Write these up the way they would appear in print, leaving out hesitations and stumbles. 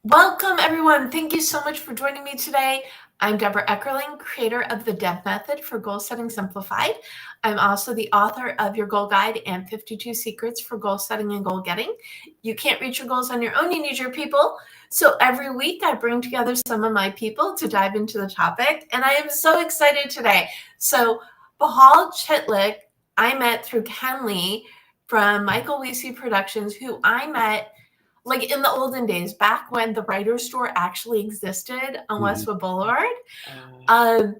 Welcome, everyone. Thank you so much for joining me today. I'm Debra Eckerling, creator of the DEB Method for Goal Setting Simplified. I'm also the author of Your Goal Guide and 52 Secrets for Goal Setting and Goal Getting. You can't reach your goals on your own. You need your people. So every week I bring together some of my people to dive into the topic, and I am so excited today. So Paul Chitlik, I met through Ken Lee from Michael Weesey Productions, who I met like in the olden days, back when the writer's store actually existed on Westwood Boulevard. Um,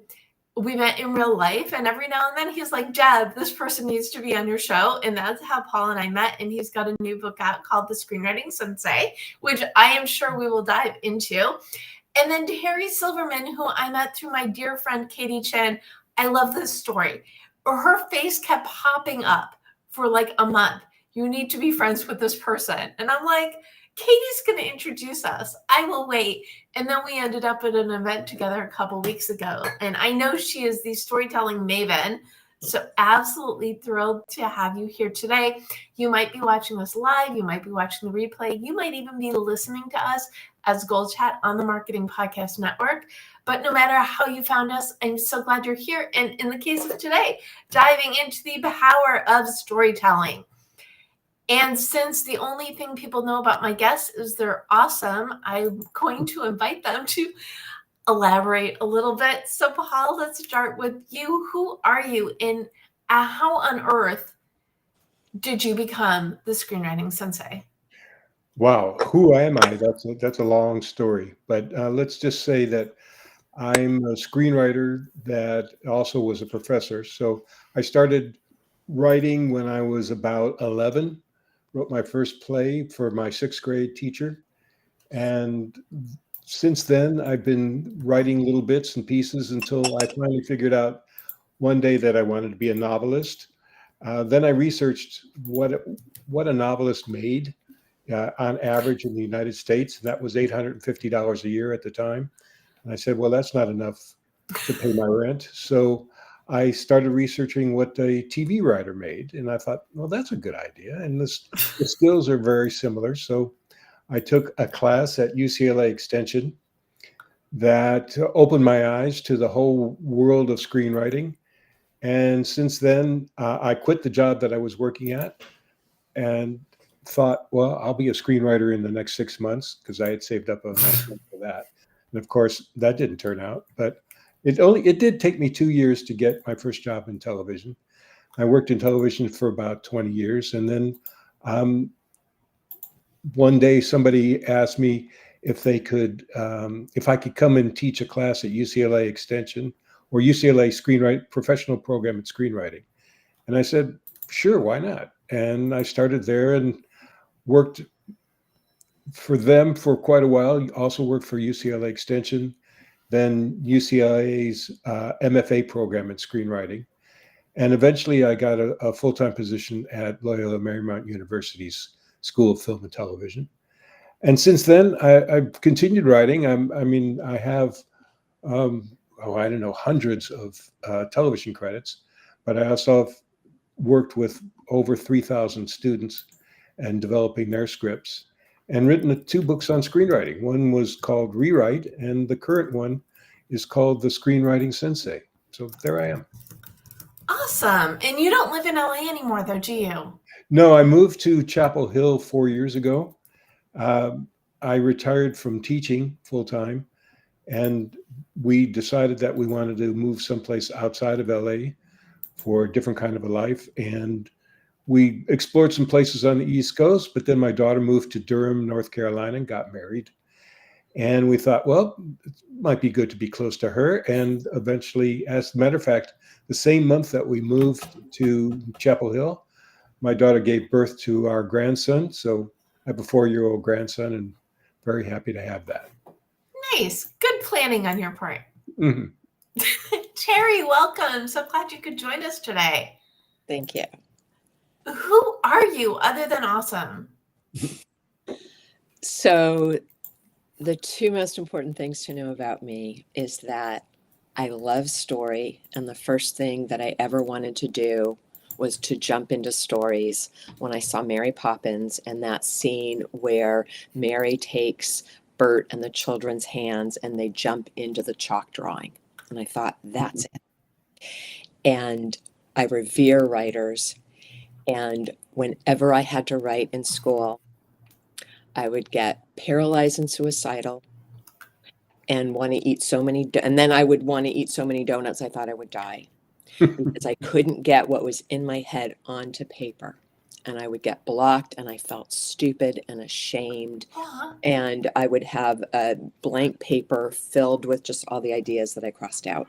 we met in real life, and every now and then he's like, Jeb, this person needs to be on your show. And that's how Paul and I met. And he's got a new book out called The Screenwriting Sensei, which I am sure we will dive into. And then Terrie Silverman, who I met through my dear friend Katie Chen. I love this story. Her face kept popping up for like a month. You need to be friends with this person. And I'm like, Katie's going to introduce us. I will wait. And then we ended up at an event together a couple weeks ago. And I know she is the storytelling maven. So absolutely thrilled to have you here today. You might be watching us live. You might be watching the replay. You might even be listening to us as GoalChat on the Marketing Podcast Network. But no matter how you found us, I'm so glad you're here. And in the case of today, diving into the power of storytelling. And since the only thing people know about my guests is they're awesome, I'm going to invite them to elaborate a little bit. So, Paul, let's start with you. Who are you, and how on earth did you become the Screenwriting Sensei? Wow, who am I? That's a long story, but let's just say that I'm a screenwriter that also was a professor. So I started writing when I was about 11, wrote my first play for my sixth grade teacher. And since then, I've been writing little bits and pieces until I finally figured out one day that I wanted to be a novelist. Then I researched what a novelist made on average in the United States. That was $850 a year at the time. And I said, well, that's not enough to pay my rent. So I started researching what a TV writer made. And I thought, well, that's a good idea. And the skills are very similar. So I took a class at UCLA Extension that opened my eyes to the whole world of screenwriting. And since then, I quit the job that I was working at and thought, well, I'll be a screenwriter in the next 6 months because I had saved up a nice money for that. And of course, that didn't turn out. But it did take me 2 years to get my first job in television. I worked in television for about 20 years, and then one day somebody asked me if I could come and teach a class at UCLA Extension or UCLA Screenwriting Professional Program in Screenwriting, and I said, sure, why not? And I started there and worked for them for quite a while. Also worked for UCLA Extension, then UCLA's MFA program in screenwriting. And eventually I got a full-time position at Loyola Marymount University's School of Film and Television. And since then, I've continued writing. I have, I don't know, hundreds of television credits, but I also have worked with over 3,000 students and developing their scripts and written 2 books on screenwriting. One was called Rewrite, and the current one is called The Screenwriting Sensei. So there I am. Awesome. And you don't live in LA anymore, though, do you? No, I moved to Chapel Hill 4 years ago. I retired from teaching full time, and we decided that we wanted to move someplace outside of LA for a different kind of a life. And we explored some places on the East Coast, but then my daughter moved to Durham, North Carolina, and got married. And we thought, well, it might be good to be close to her. And eventually, as a matter of fact, the same month that we moved to Chapel Hill, my daughter gave birth to our grandson. So I have a 4-year-old grandson, and very happy to have that. Nice. Good planning on your part. Mm-hmm. Terrie, welcome. So glad you could join us today. Thank you. Who are you other than awesome? So the 2 most important things to know about me is that I love story, and the first thing that I ever wanted to do was to jump into stories when I saw Mary Poppins and that scene where Mary takes Bert and the children's hands, and they jump into the chalk drawing. And I thought, that's it. And I revere writers. And whenever I had to write in school, I would get paralyzed and suicidal and want to eat so many, and then I would want to eat so many donuts I thought I would die because I couldn't get what was in my head onto paper. And I would get blocked, and I felt stupid and ashamed. And I would have a blank paper filled with just all the ideas that I crossed out.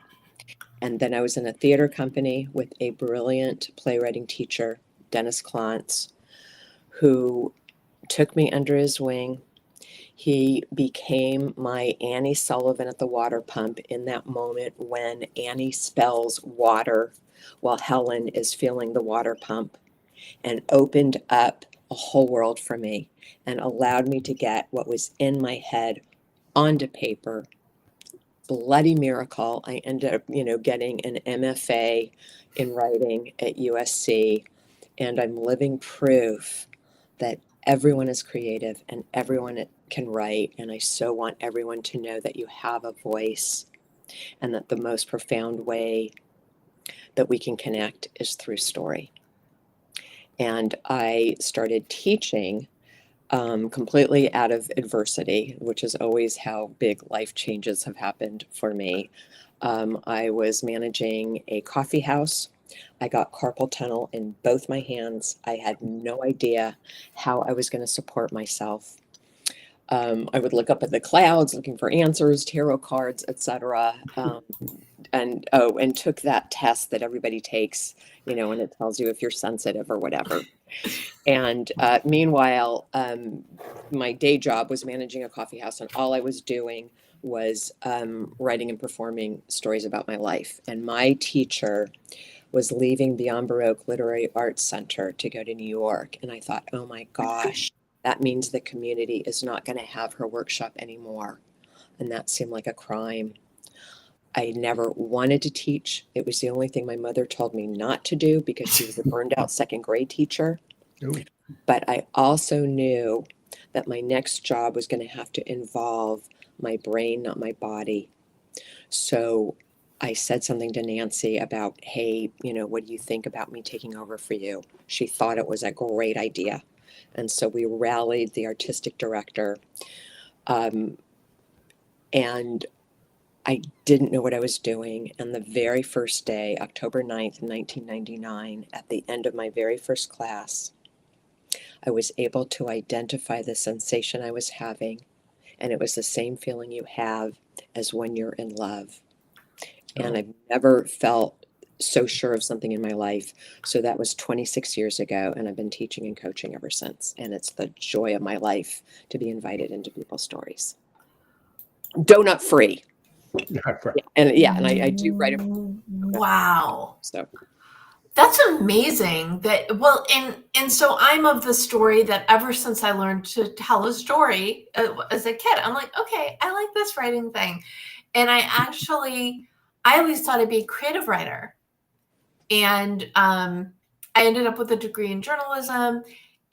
And then I was in a theater company with a brilliant playwriting teacher, Dennis Klontz, who took me under his wing. He became my Annie Sullivan at the water pump in that moment when Annie spells water while Helen is filling the water pump, and opened up a whole world for me and allowed me to get what was in my head onto paper. Bloody miracle. I ended up, getting an MFA in writing at USC, and I'm living proof that everyone is creative and everyone can write. And I so want everyone to know that you have a voice, and that the most profound way that we can connect is through story. And I started teaching completely out of adversity, which is always how big life changes have happened for me. I was managing a coffee house. I got carpal tunnel in both my hands. I had no idea how I was going to support myself. I would look up at the clouds looking for answers, tarot cards, etc. And took that test that everybody takes, and it tells you if you're sensitive or whatever. And meanwhile, my day job was managing a coffee house, and all I was doing was writing and performing stories about my life. And my teacher was leaving Beyond Baroque Literary Arts Center to go to New York. And I thought, oh my gosh, that means the community is not going to have her workshop anymore. And that seemed like a crime. I never wanted to teach. It was the only thing my mother told me not to do because she was a burned out second grade teacher. Ooh. But I also knew that my next job was going to have to involve my brain, not my body. So I said something to Nancy about, hey, what do you think about me taking over for you? She thought it was a great idea. And so we rallied the artistic director. And I didn't know what I was doing. And the very first day, October 9th, 1999, at the end of my very first class, I was able to identify the sensation I was having. And it was the same feeling you have as when you're in love. And I've never felt so sure of something in my life. So that was 26 years ago. And I've been teaching and coaching ever since. And it's the joy of my life to be invited into people's stories. Donut free. And I do write a wow. So that's amazing. And so I'm of the story that ever since I learned to tell a story as a kid, I'm like, okay, I like this writing thing. And I always thought I'd be a creative writer. And I ended up with a degree in journalism,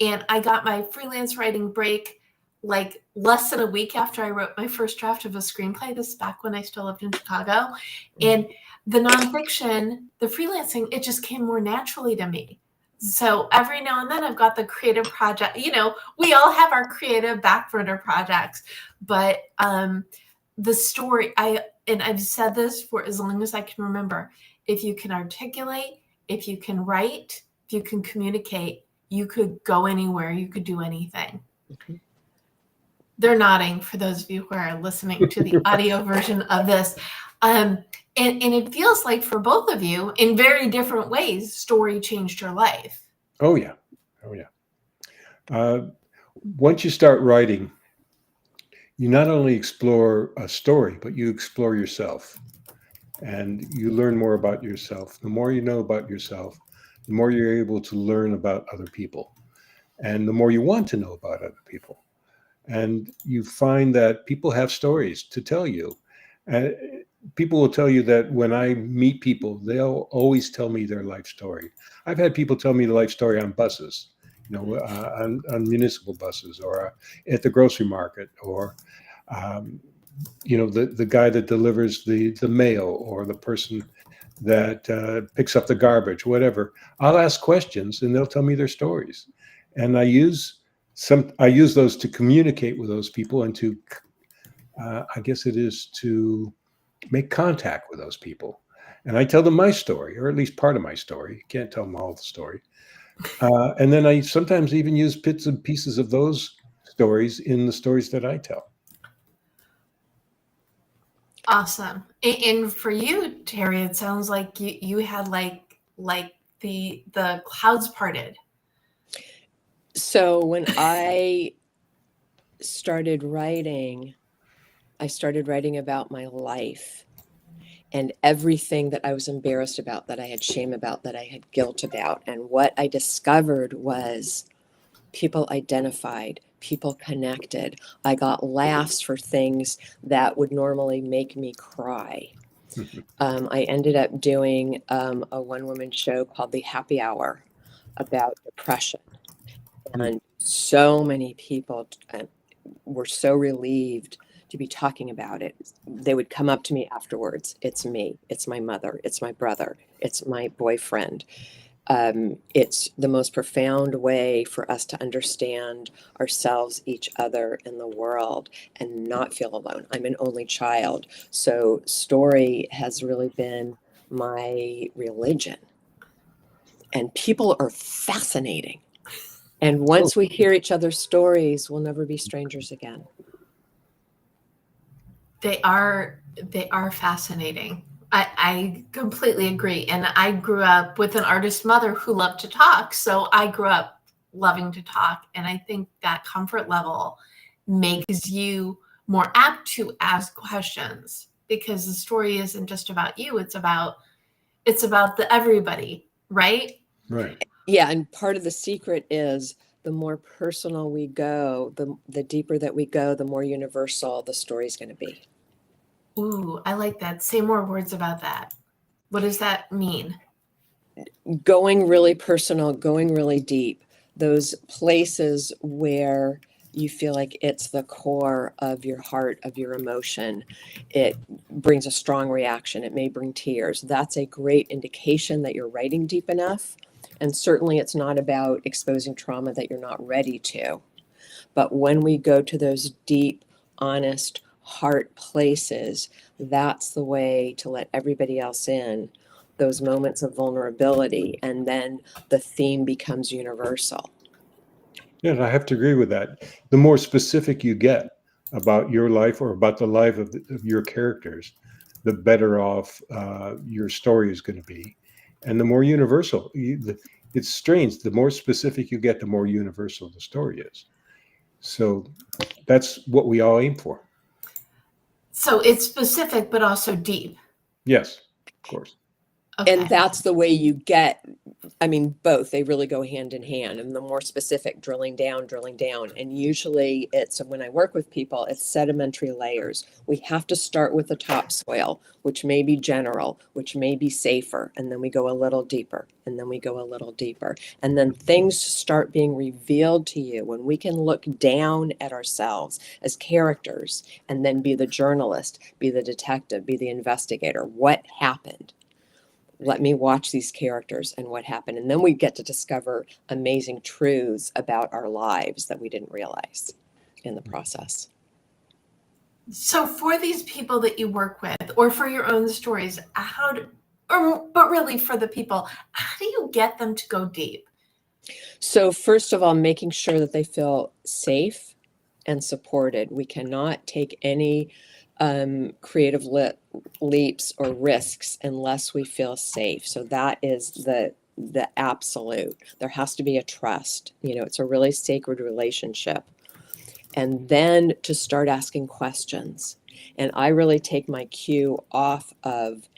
and I got my freelance writing break like less than a week after I wrote my first draft of a screenplay. This is back when I still lived in Chicago. And the nonfiction, the freelancing, it just came more naturally to me. So every now and then I've got the creative project. We all have our creative back burner projects, but the story, I've said this for as long as I can remember. If you can articulate, if you can write, if you can communicate, you could go anywhere. You could do anything. Okay. They're nodding for those of you who are listening to the audio version of this. And it feels like for both of you, in very different ways, story changed your life. Oh, yeah. Once you start writing, you not only explore a story, but you explore yourself. And you learn more about yourself. The more you know about yourself, the more you're able to learn about other people. And the more you want to know about other people. And you find that people have stories to tell you. People will tell you that when I meet people, they'll always tell me their life story. I've had people tell me the life story on buses, on municipal buses, or at the grocery market, or You know, the guy that delivers the mail, or the person that picks up the garbage, whatever. I'll ask questions and they'll tell me their stories. And I use those to communicate with those people, and to, I guess it is, to make contact with those people. And I tell them my story, or at least part of my story. Can't tell them all the story. And then I sometimes even use bits and pieces of those stories in the stories that I tell. Awesome. And for you, Terrie, it sounds like you had like the clouds parted. So when I started writing about my life and everything that I was embarrassed about, that I had shame about, that I had guilt about. And what I discovered was people identified, people connected. I got laughs for things that would normally make me cry. I ended up doing a one-woman show called The Happy Hour about depression. And so many people were so relieved to be talking about it. They would come up to me afterwards. It's me. It's my mother. It's my brother. It's my boyfriend. It's the most profound way for us to understand ourselves, each other, and the world, and not feel alone. I'm an only child. So story has really been my religion. And people are fascinating. And once we hear each other's stories, we'll never be strangers again. They are fascinating. I completely agree. And I grew up with an artist mother who loved to talk. So I grew up loving to talk. And I think that comfort level makes you more apt to ask questions, because the story isn't just about you. It's about the everybody, right? Right. Yeah. And part of the secret is the more personal we go, the deeper that we go, the more universal the story's going to be. Ooh, I like that. Say more words about that. What does that mean? Going really personal, going really deep, those places where you feel like it's the core of your heart, of your emotion. It brings a strong reaction. It may bring tears. That's a great indication that you're writing deep enough. And certainly it's not about exposing trauma that you're not ready to. But when we go to those deep, honest heart places, that's the way to let everybody else in, those moments of vulnerability. And then the theme becomes universal. Yeah, I have to agree with that. The more specific you get about your life, or about the life of your characters, the better off your story is going to be, and the more universal. It's strange. The more specific you get, the more universal the story is. So that's what we all aim for. So it's specific, but also deep. Yes, of course. Okay. And that's the way you get, I mean, both, they really go hand in hand. And the more specific, drilling down. And usually it's, when I work with people, it's sedimentary layers. We have to start with the topsoil, which may be general, which may be safer. And then we go a little deeper, and then we go a little deeper. And then things start being revealed to you when we can look down at ourselves as characters, and then be the journalist, be the detective, be the investigator. What happened? Let me watch these characters and what happened. And then we get to discover amazing truths about our lives that we didn't realize in the process. So for these people that you work with, or for your own stories, but really for the people, how do you get them to go deep? So first of all, making sure that they feel safe and supported. We cannot take any creative leaps or risks unless we feel safe. So that is the absolute. There has to be a trust. You know, it's a really sacred relationship. And then to start asking questions. And I really take my cue off of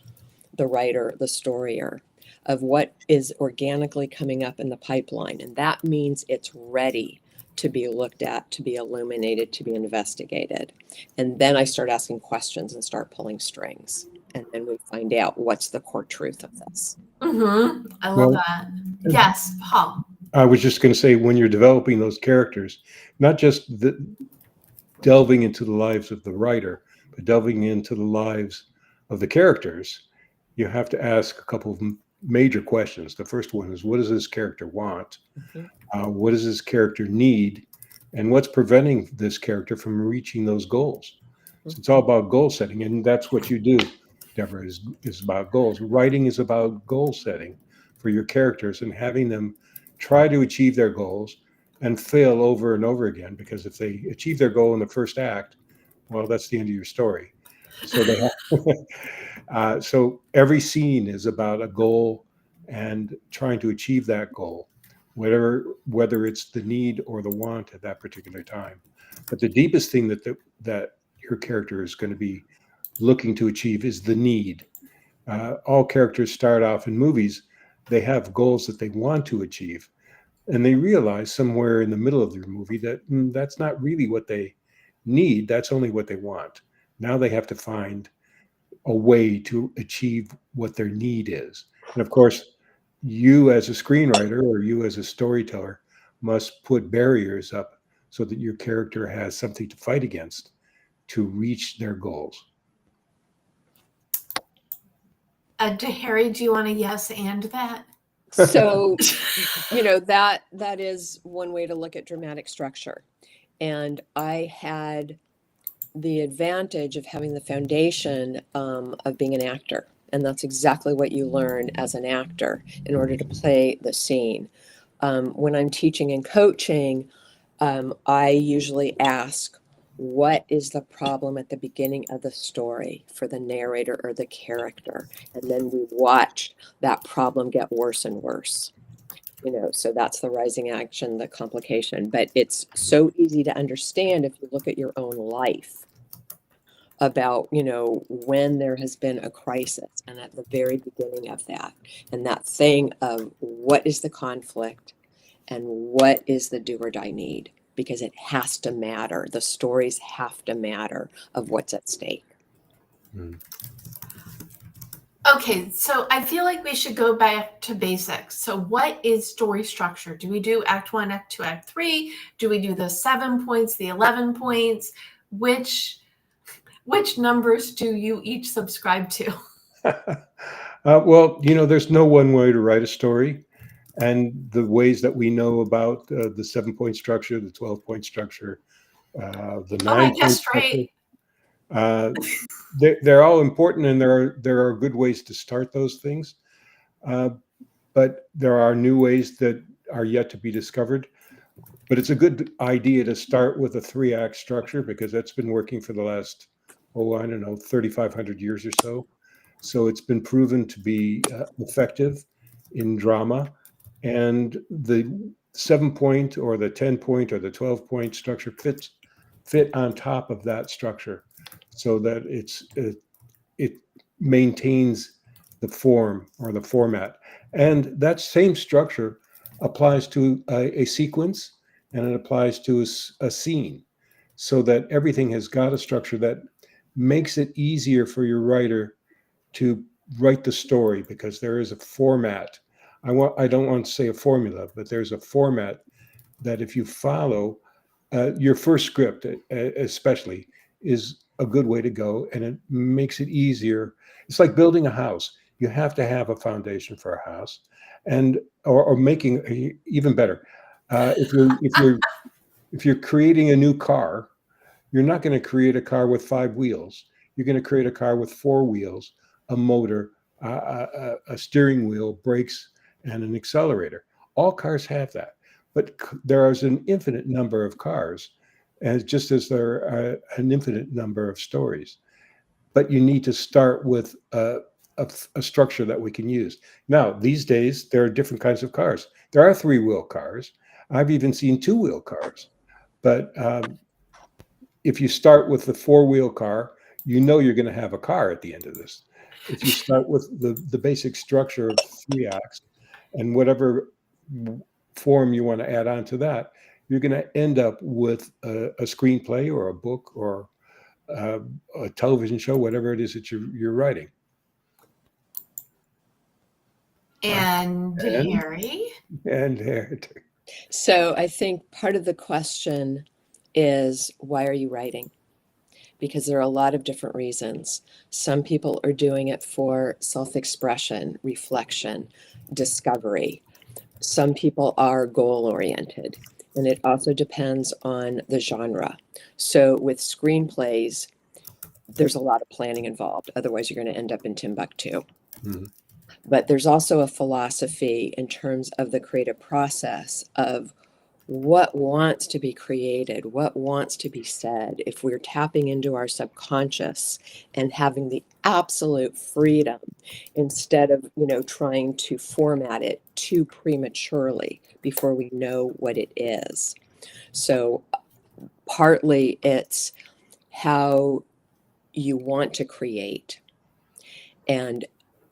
the writer, the storyer, of what is organically coming up in the pipeline. And that means it's ready to be looked at, to be illuminated, to be investigated. And then I start asking questions and start pulling strings. And then we find out what's the core truth of this. Mm-hmm. I love that. Yes, Paul. I was just going to say, when you're developing those characters, not just delving into the lives of the writer, but delving into the lives of the characters, you have to ask a couple of major questions. The first one is, what does this character want? What does this character need? And what's preventing this character from reaching those goals? So it's all about goal setting. And that's what you do, Deborah, is about goals. Writing is about goal setting for your characters and having them try to achieve their goals and fail over and over again. Because if they achieve their goal in the first act, well, that's the end of your story. So they have, so every scene is about a goal and trying to achieve that goal, whether it's the need or the want at that particular time. But the deepest thing that your character is going to be looking to achieve is the need. All characters start off in movies, they have goals that they want to achieve, and they realize somewhere in the middle of their movie that that's not really what they need, that's only what they want. Now they have to find a way to achieve what their need is. And of course, you as a screenwriter or you as a storyteller must put barriers up so that your character has something to fight against to reach their goals. Terrie, do you want to yes and that? So, that is one way to look at dramatic structure. And I had the advantage of having the foundation of being an actor. And that's exactly what you learn as an actor in order to play the scene. When I'm teaching and coaching, I usually ask, what is the problem at the beginning of the story for the narrator or the character? And then we watch that problem get worse and worse. So that's the rising action, the complication. But it's so easy to understand if you look at your own life about, when there has been a crisis and at the very beginning of that. And that thing of what is the conflict and what is the do or die need? Because it has to matter. The stories have to matter of what's at stake. Okay, so I feel like we should go back to basics. So what is story structure? Do we do Act 1, Act 2, Act 3? Do we do the 7 points, the 11 points? Which numbers do you each subscribe to? Well, there's no one way to write a story. And the ways that we know about the 7-point structure, the 12-point structure, the 9-point structure, they're all important, and there are good ways to start those things. But there are new ways that are yet to be discovered. But it's a good idea to start with a 3-act structure because that's been working for the last, 3,500 years or so. So it's been proven to be effective in drama. And the 7-point or the 10-point or the 12-point structure fit on top of that structure so that it maintains the form or the format. And that same structure applies to a sequence, and it applies to a scene, so that everything has got a structure that makes it easier for your writer to write the story, because there is a format. I don't want to say a formula, but there's a format that if you follow, your first script especially is a good way to go, and it makes it easier. It's like building a house. You have to have a foundation for a house, and or making even better. If you're creating a new car, you're not going to create a car with 5 wheels. You're going to create a car with 4 wheels, a motor, a steering wheel, brakes, and an accelerator. All cars have that, but there is an infinite number of cars, just as there are an infinite number of stories. But you need to start with a structure that we can use. Now, these days, there are different kinds of cars. There are 3-wheel cars. I've even seen 2-wheel cars. But if you start with the 4-wheel car, you're going to have a car at the end of this. If you start with the basic structure of 3 acts and whatever form you want to add on to that, you're going to end up with a screenplay or a book or a television show, whatever it is that you're writing. And Terrie? And So I think part of the question is, why are you writing? Because there are a lot of different reasons. Some people are doing it for self-expression, reflection, discovery. Some people are goal-oriented, and it also depends on the genre. So with screenplays, there's a lot of planning involved. Otherwise, you're going to end up in Timbuktu. Mhm. But there's also a philosophy in terms of the creative process of what wants to be created, what wants to be said. If we're tapping into our subconscious and having the absolute freedom instead of, trying to format it too prematurely before we know what it is. So partly it's how you want to create. And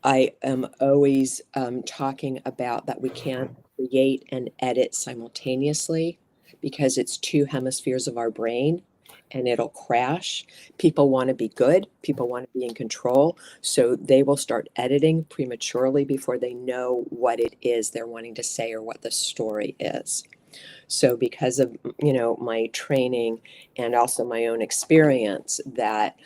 I am always talking about that we can't create and edit simultaneously because it's two hemispheres of our brain and it'll crash. People want to be good, people want to be in control, so they will start editing prematurely before they know what it is they're wanting to say or what the story is. So because of, my training and also my own experience, that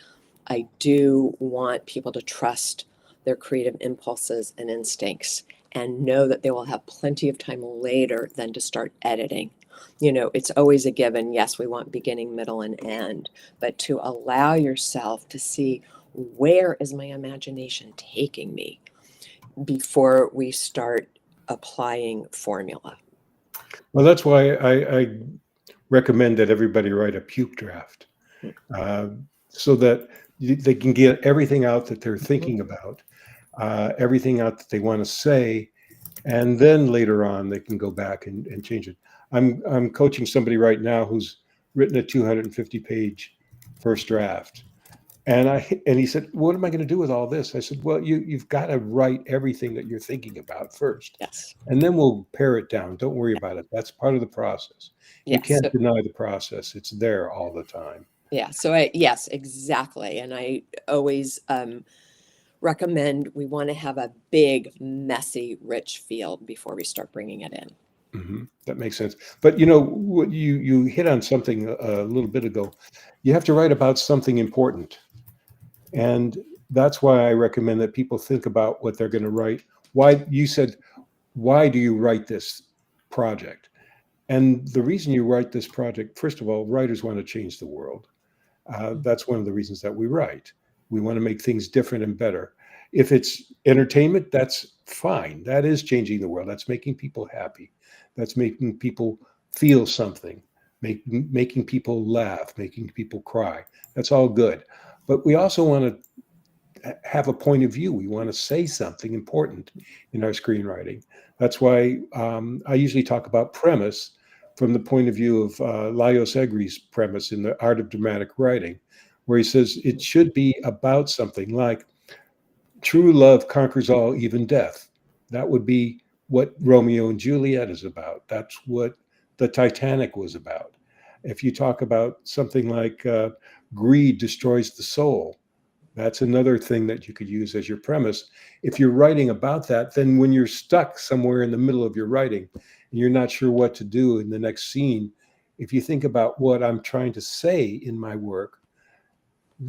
I do want people to trust their creative impulses and instincts and know that they will have plenty of time later than to start editing. It's always a given. Yes, we want beginning, middle, and end, but to allow yourself to see, where is my imagination taking me before we start applying formula. Well, that's why I recommend that everybody write a puke draft, uh, so that they can get everything out that they're thinking about, everything out that they want to say, and then later on they can go back and change it. I'm coaching somebody right now who's written a 250-page first draft, and he said, "What am I going to do with all this?" I said, "Well, you've got to write everything that you're thinking about first, Yes. and then we'll pare it down. Don't worry about it. That's part of the process. You Yes. can't deny the process. It's there all the time." Yeah. So yes, exactly. And I always recommend we want to have a big, messy, rich field before we start bringing it in. That makes sense. But what you hit on something a little bit ago. You have to write about something important, and that's why I recommend that people think about what they're going to write. Why you said, why do you write this project? And the reason you write this project, first of all, writers want to change the world. That's one of the reasons that we write. We want to make things different and better. If it's entertainment, that's fine. That is changing the world. That's making people happy. That's making people feel something, making people laugh, making people cry. That's all good. But we also want to have a point of view. We want to say something important in our screenwriting. That's why I usually talk about premise from the point of view of Laios Egri's premise in The Art of Dramatic Writing, where he says it should be about something like true love conquers all, even death. That would be what Romeo and Juliet is about. That's what the Titanic was about. If you talk about something like greed destroys the soul, that's another thing that you could use as your premise. If you're writing about that, then when you're stuck somewhere in the middle of your writing and you're not sure what to do in the next scene, if you think about what I'm trying to say in my work,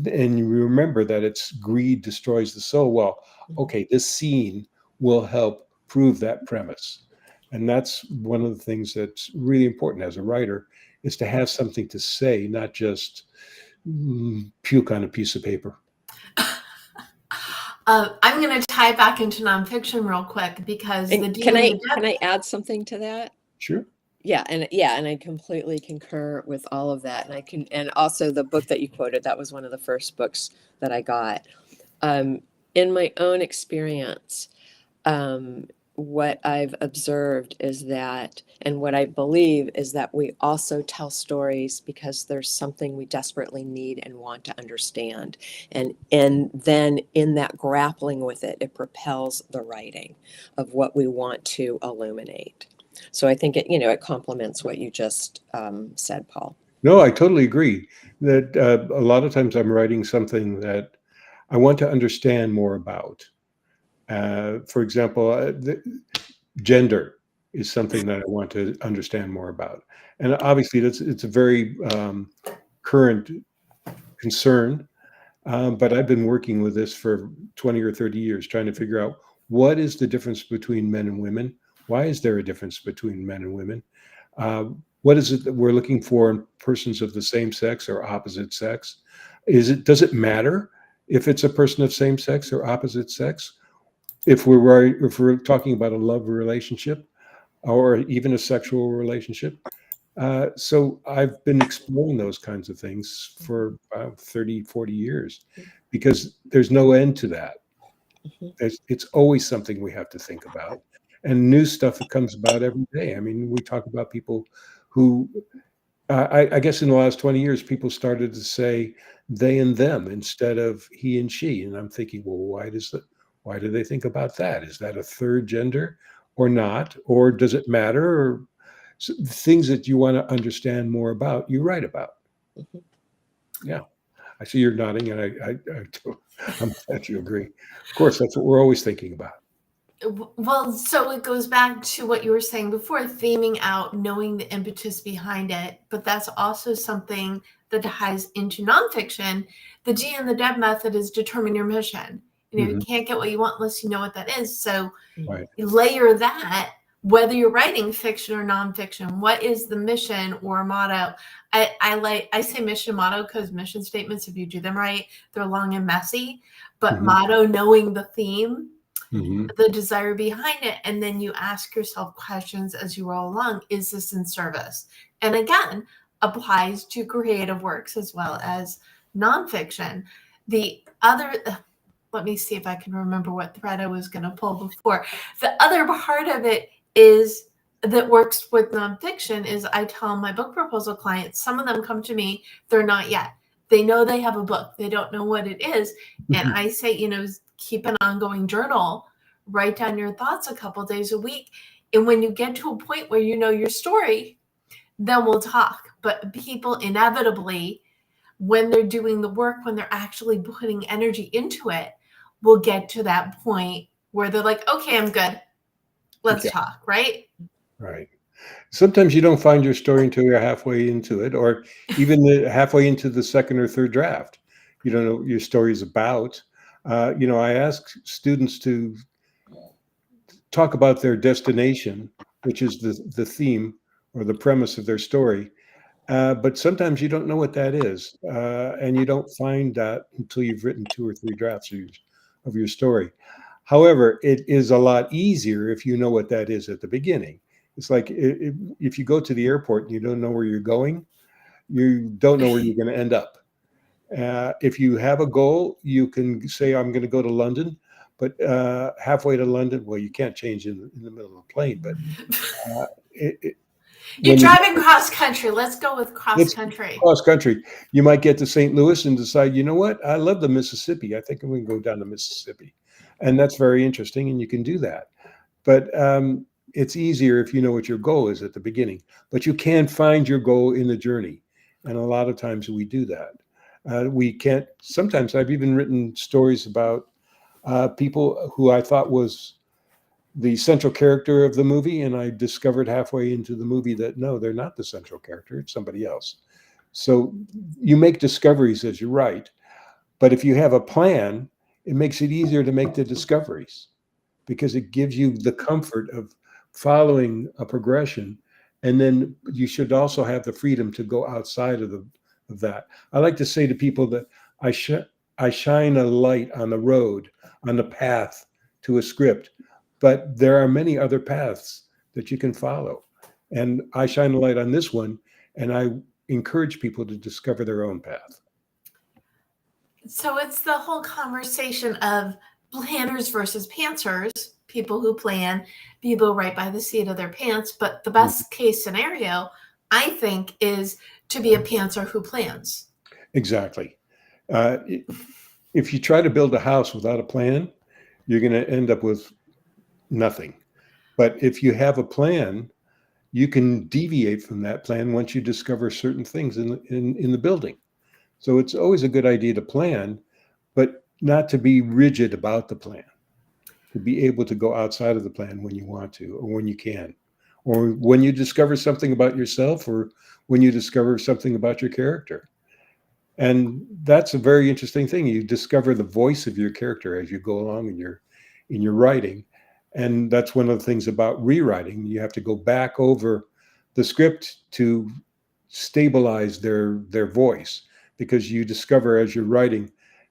and you remember that it's greed destroys the soul, well, okay, this scene will help prove that premise. And that's one of the things that's really important as a writer, is to have something to say, not just puke on a piece of paper. I'm going to tie back into nonfiction real quick because And can I add something to that? Sure. Yeah, and I completely concur with all of that. And also the book that you quoted, that was one of the first books that I got. In my own experience, what I've observed is that, and what I believe is that we also tell stories because there's something we desperately need and want to understand. And then in that grappling with it, it propels the writing of what we want to illuminate. So I think it complements what you just said, Paul. No, I totally agree that a lot of times I'm writing something that I want to understand more about. For example, gender. is something that I want to understand more about. And obviously, it's a very current concern. But I've been working with this for 20 or 30 years, trying to figure out what is the difference between men and women? Why is there a difference between men and women? What is it that we're looking for in persons of the same sex or opposite sex? Does it matter if it's a person of same sex or opposite sex? If we're talking about a love relationship or even a sexual relationship? So I've been exploring those kinds of things for 30, 40 years because there's no end to that. Mhm. It's always something we have to think about. And new stuff that comes about every day. I mean, we talk about people who, I guess in the last 20 years, people started to say they and them instead of he and she. And I'm thinking, well, why do they think about that? Is that a third gender or not? Or does it matter? Or things that you want to understand more about, you write about. Mhm. Yeah. I see you're nodding, and I'm glad you agree. Of course, that's what we're always thinking about. Well, so it goes back to what you were saying before, theming out, knowing the impetus behind it. But that's also something that ties into nonfiction. The G and the Deb method is determine your mission. You Mhm. can't get what you want unless you know what that is. So Right. you layer that, whether you're writing fiction or nonfiction, what is the mission or motto? I say mission motto because mission statements, if you do them right, they're long and messy. But Mhm. motto, knowing the theme, Mhm. the desire behind it, and then you ask yourself questions as you roll along. Is this in service? And again, applies to creative works as well as nonfiction. The other, let me see if I can remember what thread I was going to pull before. The other part of it is that works with nonfiction is I tell my book proposal clients, some of them come to me, they're not yet. They know they have a book, they don't know what it is. And I say, keep an ongoing journal, write down your thoughts a couple days a week. And when you get to a point where you know your story, then we'll talk. But people inevitably, when they're doing the work, when they're actually putting energy into it, will get to that point where they're like, okay, I'm good. Let's Yeah. talk, right? Right. Sometimes you don't find your story until you're halfway into it, or even halfway into the second or third draft. You don't know what your story's about. I ask students to talk about their destination, which is the theme or the premise of their story. But sometimes you don't know what that is, and you don't find that until you've written 2 or 3 drafts of your story. However, it is a lot easier if you know what that is at the beginning. It's like if you go to the airport and you don't know where you're going, you don't know where you're going to end up. If you have a goal, you can say, I'm going to go to London, but halfway to London, well, you can't change in the middle of the plane. But You're when you driving cross country. Let's go with cross It's country. cross country. You might get to St. Louis and decide, you know what? I love the Mississippi. I think I'm going to go down to Mississippi. And that's very interesting. And you can do that. But it's easier if you know what your goal is at the beginning. But you can find your goal in the journey. And a lot of times we do that. We can't, sometimes I've even written stories about people who I thought was the central character of the movie, and I discovered halfway into the movie that no, they're not the central character, it's somebody else. So you make discoveries as you write, but if you have a plan, it makes it easier to make the discoveries because it gives you the comfort of following a progression. And then you should also have the freedom to go outside of that. I like to say to people that I shine a light on the road, on the path to a script, but there are many other paths that you can follow. And I shine a light on this one, and I encourage people to discover their own path. So it's the whole conversation of planners versus pantsers, people who plan, people who write by the seat of their pants. But the best case scenario, I think, is to be a pantser who plans. Exactly. Uh, if you try to build a house without a plan, you're going to end up with nothing. But if you have a plan, you can deviate from that plan once you discover certain things in the building. So it's always a good idea to plan, but not to be rigid about the plan, to be able to go outside of the plan when you want to or when you can. or when you discover something about yourself, or when you discover something about your character. And that's a very interesting thing. You discover the voice of your character as you go along in your writing. And that's one of the things about rewriting. You have to go back over the script to stabilize their voice, because you discover as you're writing,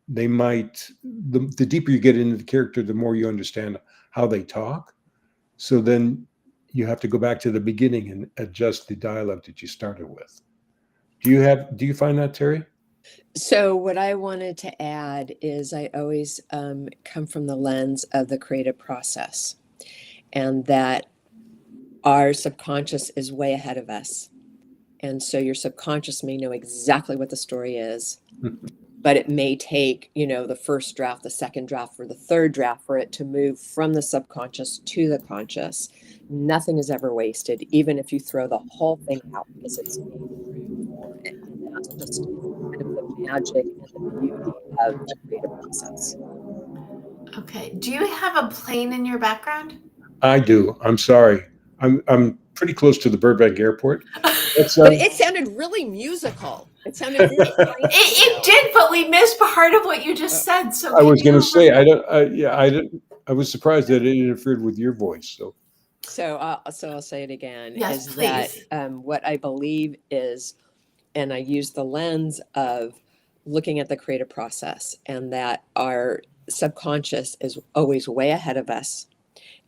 the deeper you get into the character, the more you understand how they talk. So then you have to go back to the beginning and adjust the dialogue that you started with. Do you find that, Terrie? So what I wanted to add is I always come from the lens of the creative process, and that our subconscious is way ahead of us. And so your subconscious may know exactly what the story is, but it may take, the first draft, the second draft, or the third draft for it to move from the subconscious to the conscious. Nothing is ever wasted, even if you throw the whole thing out, because it's made room for it. And that's just kind of the magic and the beauty of the creative process. Okay. Do you have a plane in your background? I do. I'm sorry. I'm pretty close to the Burbank Airport. It's, But it sounded really musical. It sounded very It did, but we missed part of what you just said. So I was going to say, I was surprised that it interfered with your voice. So I'll say it again. Yes, is please. that what I believe is, and I use the lens of looking at the creative process, and that our subconscious is always way ahead of us,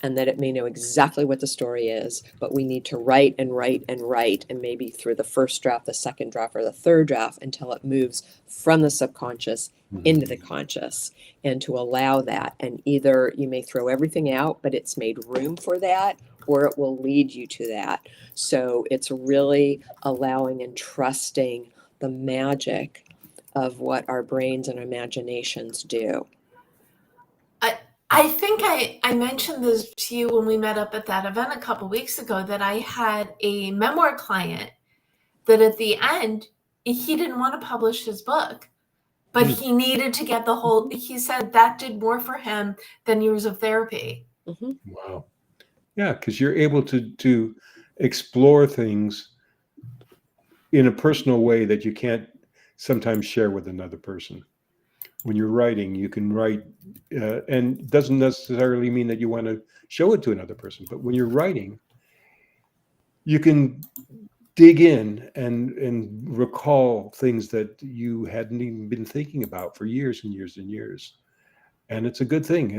and that it may know exactly what the story is, but we need to write and write and write, and maybe through the first draft, the second draft, or the third draft, until it moves from the subconscious into the conscious, and to allow that. And either you may throw everything out, but it's made room for that, or it will lead you to that. So it's really allowing and trusting the magic of what our brains and imaginations do. I think I mentioned this to you when we met up at that event a couple weeks ago, that I had a memoir client that at the end, he didn't want to publish his book, but he needed to get he said that did more for him than years of therapy. Mm-hmm. Wow. Yeah, because you're able to explore things in a personal way that you can't sometimes share with another person. When you're writing, you can write, and it doesn't necessarily mean that you want to show it to another person, but when you're writing, you can dig in and recall things that you hadn't even been thinking about for years and years and years. And it's a good thing.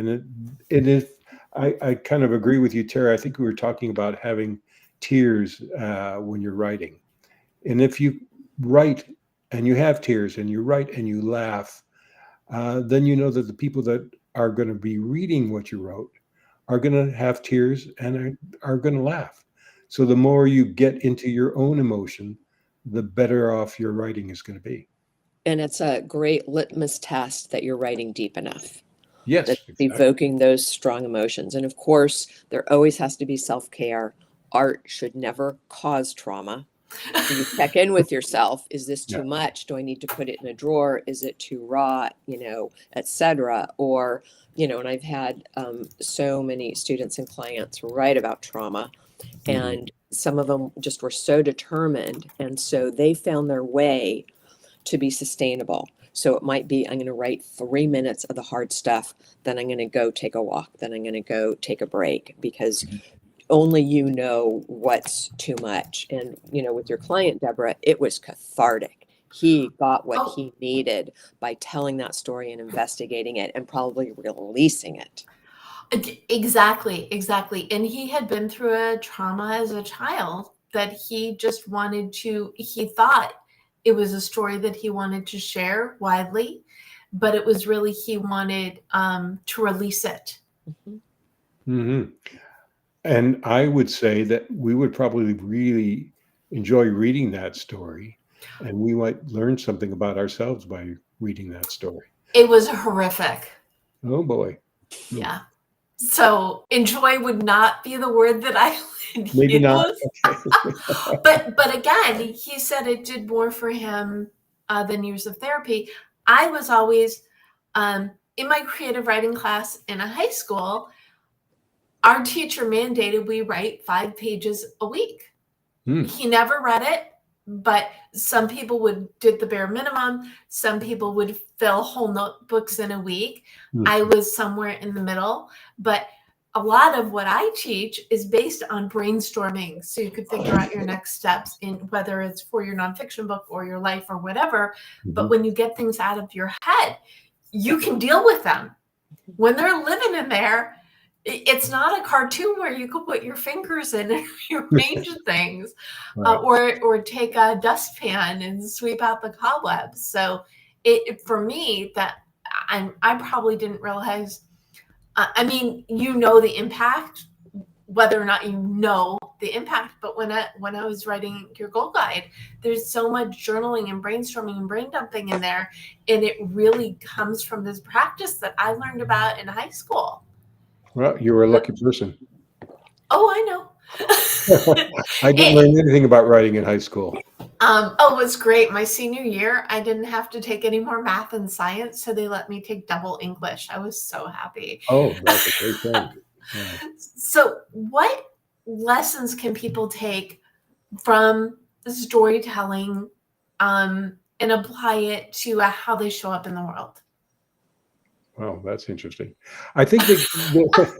I kind of agree with you, Tara. I think we were talking about having tears when you're writing. And if you write and you have tears, and you write and you laugh, then you know that the people that are going to be reading what you wrote are going to have tears and are going to laugh. So the more you get into your own emotion, the better off your writing is going to be. And it's a great litmus test that you're writing deep enough. Yes, That's exactly. evoking those strong emotions. And of course, there always has to be self-care. Art should never cause trauma. So you check in with yourself. Is this too much? Do I need to put it in a drawer? Is it too raw, etc.? Or, and I've had so many students and clients write about trauma, and some of them just were so determined. And so they found their way to be sustainable. So it might be, I'm going to write 3 minutes of the hard stuff, then I'm going to go take a walk, then I'm going to go take a break, because only you know what's too much. And, with your client, Deborah, it was cathartic. He got what he needed by telling that story and investigating it and probably releasing it. Exactly. And he had been through a trauma as a child that he just he thought it was a story that he wanted to share widely, but it was really, he wanted to release it. And I would say that we would probably really enjoy reading that story, and we might learn something about ourselves by reading that story. It was horrific. Oh boy. Yeah. So enjoy would not be the word that I would Maybe use. not. Okay. But again, he said it did more for him than years of therapy. I was always in my creative writing class in a high school. our teacher mandated we write 5 pages a week. He never read it, but some people did the bare minimum. Some people would fill whole notebooks in a week. I was somewhere in the middle, but a lot of what I teach is based on brainstorming. So you could figure out your next steps in whether it's for your nonfiction book or your life or whatever. But when you get things out of your head, you can deal with them. When they're living in there, it's not a cartoon where you could put your fingers in and rearrange things, Right. or take a dustpan and sweep out the cobwebs. So for me, that I probably didn't realize. I mean, the impact, whether or not you know the impact. But when I was writing your goal guide, there's so much journaling and brainstorming and brain dumping in there, and it really comes from this practice that I learned about in high school. Well, you were a lucky person. Oh, I know. I didn't learn anything about writing in high school. It was great. My senior year, I didn't have to take any more math and science, so they let me take double English. I was so happy. Oh, that's a great thing. Yeah. So what lessons can people take from storytelling and apply it to how they show up in the world? Wow, that's interesting. I think that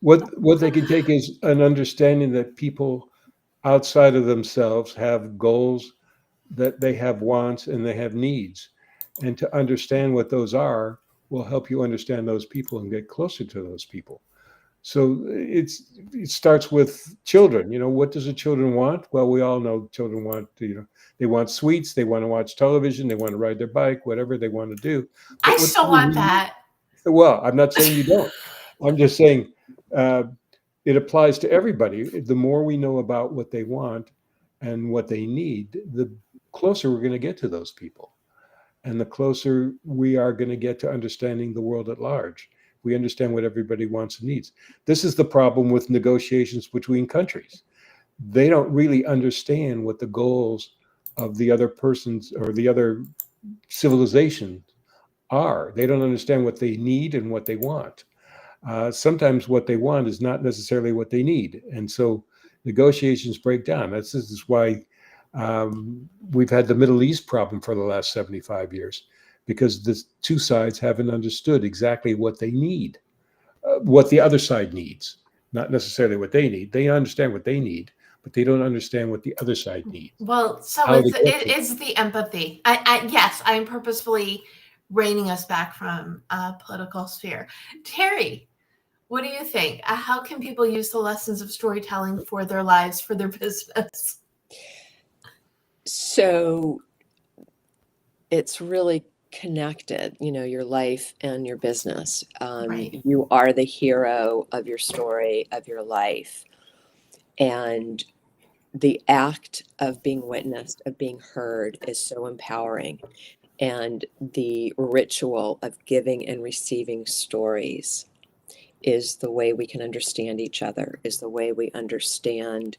what they can take is an understanding that people outside of themselves have goals, that they have wants and they have needs. And to understand what those are will help you understand those people and get closer to those people. So it starts with children. What does the children want? Well, we all know children want they want sweets, they want to watch television, they want to ride their bike, whatever they want to do. But I still want that. Well, I'm not saying you don't. I'm just saying it applies to everybody. The more we know about what they want and what they need, the closer we're going to get to those people. And the closer we are going to get to understanding the world at large. We understand what everybody wants and needs. This is the problem with negotiations between countries. They don't really understand what the goals of the other persons or the other civilization are. They don't understand what they need and what they want. Sometimes what they want is not necessarily what they need. And so negotiations break down. This is why we've had the Middle East problem for the last 75 years, because the two sides haven't understood exactly what they need, what the other side needs, not necessarily what they need. They understand what they need, but they don't understand what the other side needs. Well, so it's the empathy. Yes, I'm purposefully reining us back from political sphere. Terrie, what do you think? How can people use the lessons of storytelling for their lives, for their business? So it's really connected, your life and your business. Right. You are the hero of your story, of your life. And the act of being witnessed, of being heard, is so empowering. And the ritual of giving and receiving stories is the way we can understand each other, is the way we understand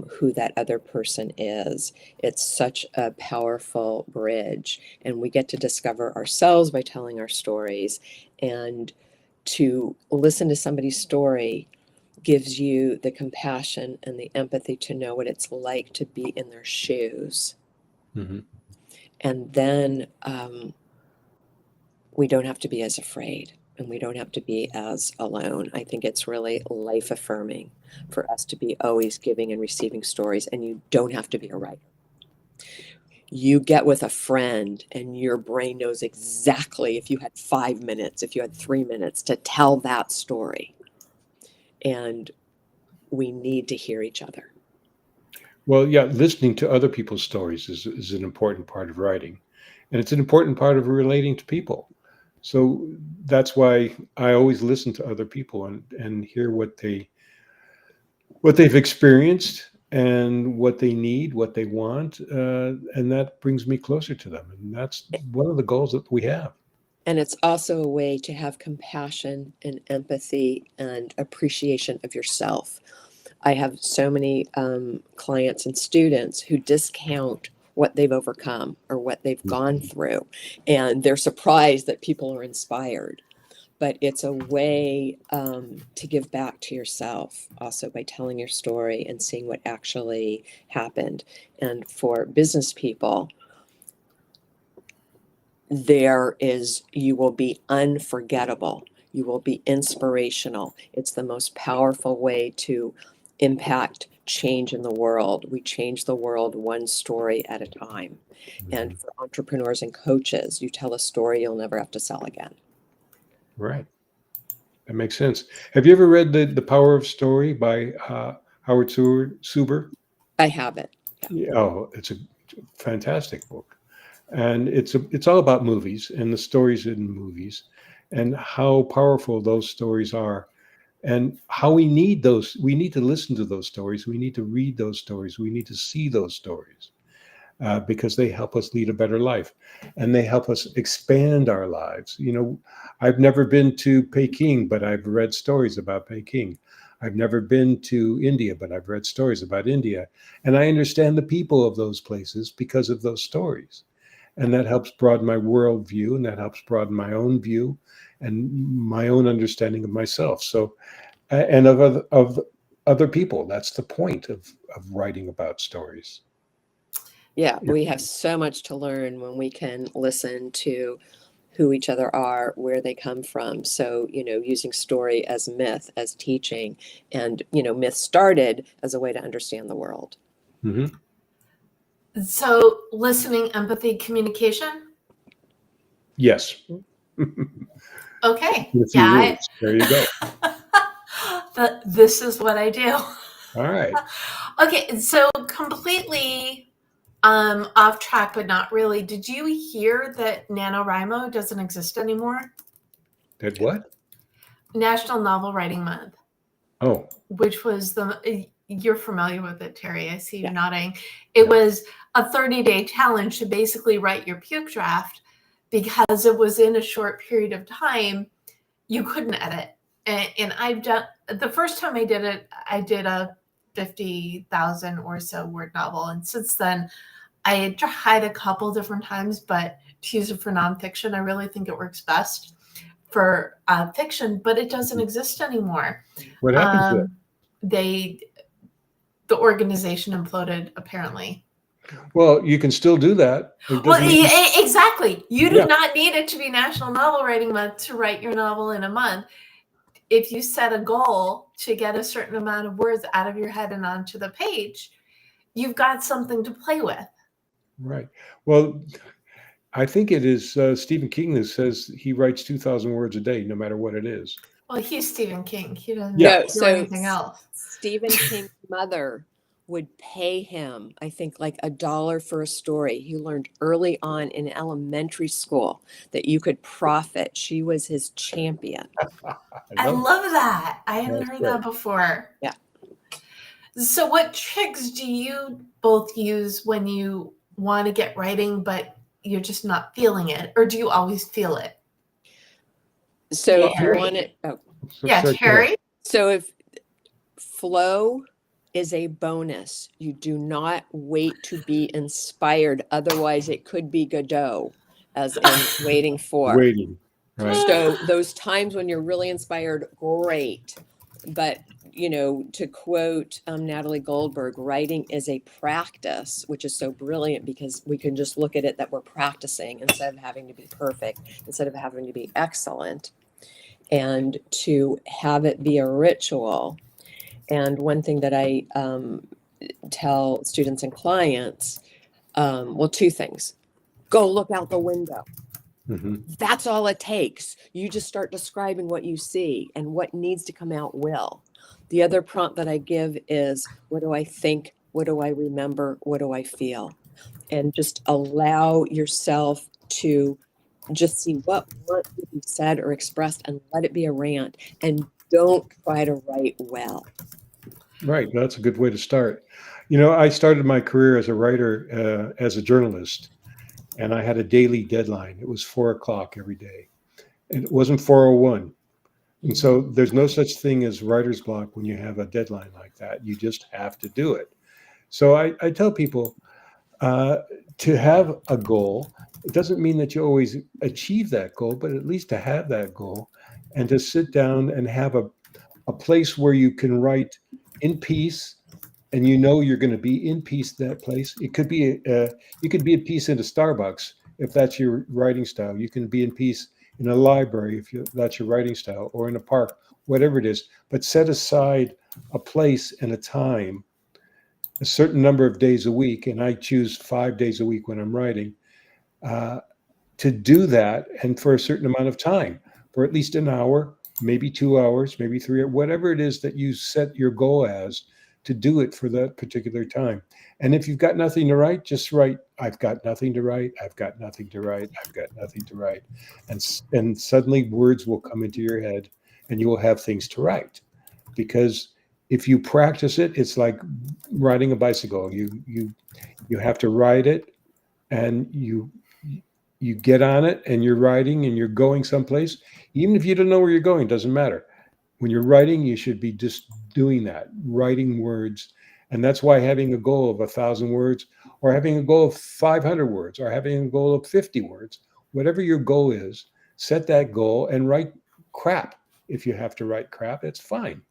who that other person is. It's such a powerful bridge, and we get to discover ourselves by telling our stories. And to listen to somebody's story gives you the compassion and the empathy to know what it's like to be in their shoes. Mm-hmm. And then we don't have to be as afraid, and we don't have to be as alone. I think it's really life affirming for us to be always giving and receiving stories, and you don't have to be a writer. You get with a friend and your brain knows exactly, if you had 5 minutes, if you had 3 minutes, to tell that story. And we need to hear each other. Well, yeah, listening to other people's stories is an important part of writing. And it's an important part of relating to people. So that's why I always listen to other people and hear what they've experienced and what they need, what they want. And that brings me closer to them. And that's one of the goals that we have. And it's also a way to have compassion and empathy and appreciation of yourself. I have so many clients and students who discount what they've overcome or what they've gone through, and they're surprised that people are inspired. but it's a way to give back to yourself also by telling your story and seeing what actually happened. And for business people, you will be unforgettable. You will be inspirational. It's the most powerful way to impact change in the world. We change the world one story at a time. And for entrepreneurs and coaches, you tell a story you'll never have to sell again. Right. That makes sense. Have you ever read The Power of Story by Howard Suber? I have it. Yeah. Oh, it's a fantastic book. And it's all about movies and the stories in movies and how powerful those stories are and how we need those. We need to listen to those stories. We need to read those stories. We need to see those stories because they help us lead a better life and they help us expand our lives. You know, I've never been to Peking, but I've read stories about Peking. I've never been to India, but I've read stories about India. And I understand the people of those places because of those stories. And that helps broaden my worldview, and that helps broaden my own view and my own understanding of myself. So, and of other people. That's the point of writing about stories. Yeah, we have so much to learn when we can listen to who each other are, where they come from. So, using story as myth, as teaching, and, myth started as a way to understand the world. Mm-hmm. So listening, empathy, communication. Yes. Okay. In a few words. There you go. This is what I do. All right. Okay, so completely off track, but not really. Did you hear that NaNoWriMo doesn't exist anymore? Did what? National Novel Writing Month. Oh. Which was you're familiar with it, Terrie. I see you nodding. It Yeah. was a 30-day challenge to basically write your puke draft because it was in a short period of time. You couldn't edit. And I've done, the first time I did it, I did a 50,000 or so word novel. And since then, I had tried a couple different times, but to use it for nonfiction, I really think it works best for fiction, but it doesn't exist anymore. What happened to it? The organization imploded, apparently. Well, you can still do that. Exactly. You do not need it to be National Novel Writing Month to write your novel in a month. If you set a goal to get a certain amount of words out of your head and onto the page, you've got something to play with. Right. Well, I think it is Stephen King who says he writes 2,000 words a day, no matter what it is. Well, he's Stephen King. He doesn't do anything else. Stephen King's mother would pay him, I think, like $1 for a story. He learned early on in elementary school that you could profit. She was his champion. I love that. I hadn't heard that before. Yeah. So what tricks do you both use when you want to get writing, but you're just not feeling it? Or do you always feel it? So if you want it, Terrie. So if flow is a bonus, you do not wait to be inspired. Otherwise, it could be Godot, as in waiting for. Waiting. Right. So those times when you're really inspired, great. But, to quote Natalie Goldberg, writing is a practice, which is so brilliant because we can just look at it that we're practicing instead of having to be perfect, instead of having to be excellent, and to have it be a ritual. And one thing that I tell students and clients, two things. Go look out the window. Mm-hmm. That's all it takes. You just start describing what you see, and what needs to come out will. The other prompt that I give is, what do I think? What do I remember? What do I feel? And just allow yourself to just see what wants to be said or expressed and let it be a rant, and don't try to write well. Right. That's a good way to start. I started my career as a writer, as a journalist, and I had a daily deadline. It was 4:00 every day, and it wasn't 4:01. And so there's no such thing as writer's block when you have a deadline like that. You just have to do it. So I tell people to have a goal. It doesn't mean that you always achieve that goal, but at least to have that goal and to sit down and have a place where you can write in peace, and you know you're going to be in peace that place. It could be you could be at peace in a Starbucks if that's your writing style. You can be in peace in a library if that's your writing style, or in a park, whatever it is. But set aside a place and a time, a certain number of days a week, and I choose 5 days a week when I'm writing, to do that, and for a certain amount of time, for at least an hour, maybe 2 hours, maybe 3, or whatever it is that you set your goal as, to do it for that particular time. And if you've got nothing to write, just write, I've got nothing to write, I've got nothing to write, I've got nothing to write. And suddenly words will come into your head and you will have things to write. Because if you practice it, it's like riding a bicycle. You have to ride it, and you get on it, and you're riding and you're going someplace. Even if you don't know where you're going, doesn't matter. When you're writing, you should be just doing that, writing words. And that's why having a goal of 1,000 words, or having a goal of 500 words, or having a goal of 50 words, whatever your goal is, set that goal and write crap. If you have to write crap, it's fine.